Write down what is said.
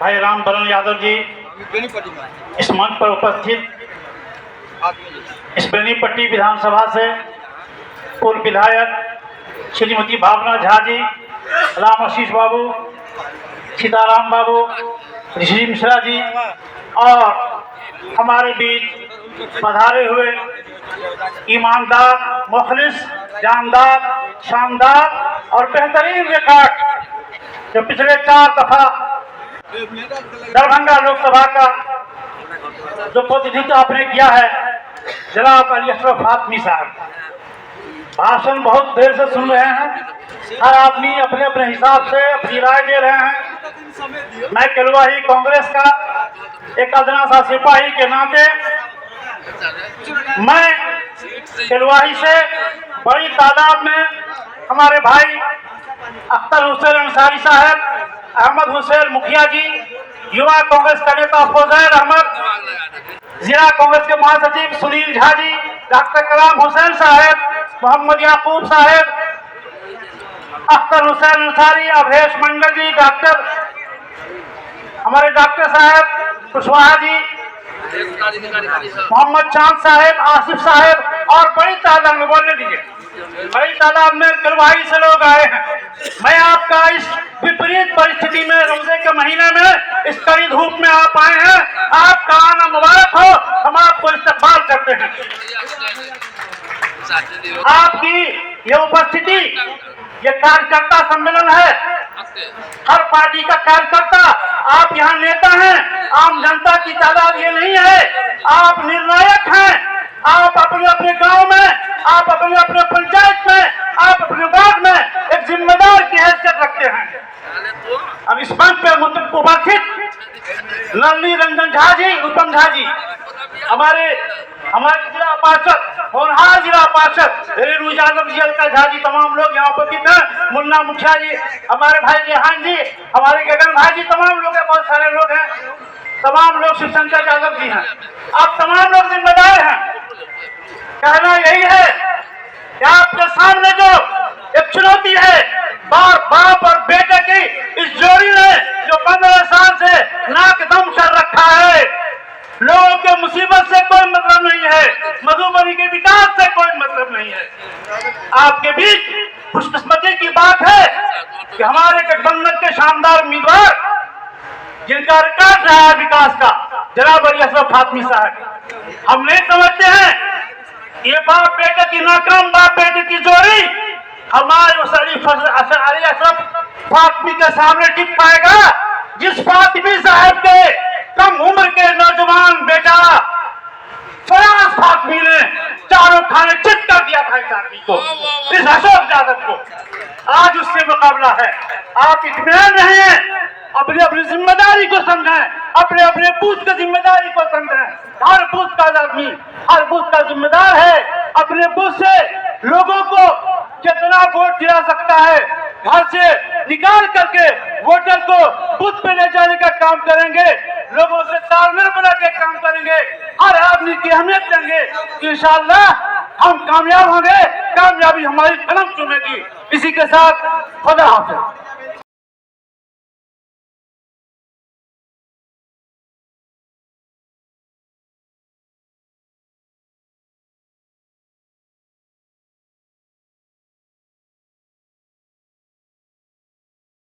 भाई राम बरन यादव जी, इस मंच पर उपस्थित इस बेनीपट्टी विधानसभा से पूर्व विधायक श्रीमती भावना झा जी, राम आशीष बाबू, सीताराम बाबू, ऋषि मिश्रा जी और हमारे बीच पधारे हुए ईमानदार, मुखलिस, जानदार, शानदार और बेहतरीन रिकॉर्ड जो पिछले 4 दफा दरभंगा लोकसभा का जो प्रतिनिधित्व आपने किया है, जनाब अली अशरफ फातमी साहब। भाषण बहुत देर से सुन रहे हैं, हर आदमी अपने अपने हिसाब से अपनी राय दे रहे हैं। मैं केलवाही कांग्रेस का एक अदना सा सिपाही के नाते मैं केलवाही से बड़ी तादाद में हमारे भाई अख्तर हुसैन अंसारी साहब, अहमद हुसैन मुखिया जी, युवा कांग्रेस का नेता फौजैर अहमद, जिला कांग्रेस के महासचिव सुनील झा जी, डॉक्टर कलाम हुसैन साहब, मोहम्मद याकूब साहब, अख्तर हुसैन अंसारी, अवधेश मंडल जी, डॉक्टर हमारे डॉक्टर साहब कुशवाहा जी, मोहम्मद चांद साहब, आसिफ साहब और बड़ी तादाद में, बोलने दीजिए, बड़ी तादाद में केलवाही से लोग आए हैं। मैं आपका इस विपरीत परिस्थिति में, रोजे के महीने में, इस कड़ी धूप में आप आए हैं, आपका आना मुबारक हो, हम आपको इस्तकबाल करते हैं। आपकी ये उपस्थिति, ये कार्यकर्ता सम्मेलन है, हर पार्टी का कार्यकर्ता, आप यहाँ नेता हैं, आम जनता की तादाद ये नहीं है, आप निर्णायक हैं। आप अपने अपने गांव में, आप अपने अपने पंचायत में, आप अपने वार्ड में एक जिम्मेदार की हैसियत रखते हैं। अब इस मंच पे उपस्थित नलिनी रंजन झा जी, रूपम झा जी, हमारे जिला पार्षद, होनहार जिला पार्षद रेणु यादव जी, अलका झा जी, तमाम लोग यहाँ उपस्थित हैं, मुन्ना मुखिया जी, हमारे भाई रेहान जी, हमारे गगन भाई जी, तमाम लोग हैं, बहुत सारे लोग हैं, तमाम लोग शिवशंकर यादव जी हैं, आप तमाम लोग जिम्मेदार हैं। कहना यही है कि आपके सामने जो एक चुनौती है, बाप और बेटे की इस जोड़ी ने जो 15 साल से नाक दम कर रखा है, लोगों के मुसीबत से कोई मतलब नहीं है, मधुबनी के विकास से कोई मतलब नहीं है। आपके बीच खुशकिस्मती की बात है कि हमारे गठबंधन के शानदार उम्मीदवार, जिनका रिकॉर्ड रहा है विकास का, जनाब अली अशरफ फातमी साहब, हम नहीं समझते हैं ये बाप बेटे की नाकाम बाप बेटे की जोड़ी हमारे अली अशरफ फातमी के सामने टिक पाएगा, जिस फातमी साहब के कम उम्र के नौजवान बेटा फयाज फातमी ने चारों खाने चित कर दिया था इस आदमी को, इस अशोक यादव को। आज उससे मुकाबला है। आप इत्मीनान रहे, अपनी अपनी जिम्मेदारी को समझें, अपने अपने बूथ की जिम्मेदारी को समझें। हर बूथ का आदमी, हर बूथ का जिम्मेदार है, अपने बूथ से लोगों को कितना वोट दिला सकता है, घर से निकाल करके वोटर को बूथ पे ले जाने का काम करेंगे, लोगों से तालमेल बना के काम करेंगे, हर आदमी की अहमियत देंगे, इंशाअल्लाह हम कामयाब होंगे, कामयाबी हमारी कदम चूमेगी। इसी के साथ खुदा हाफिज़।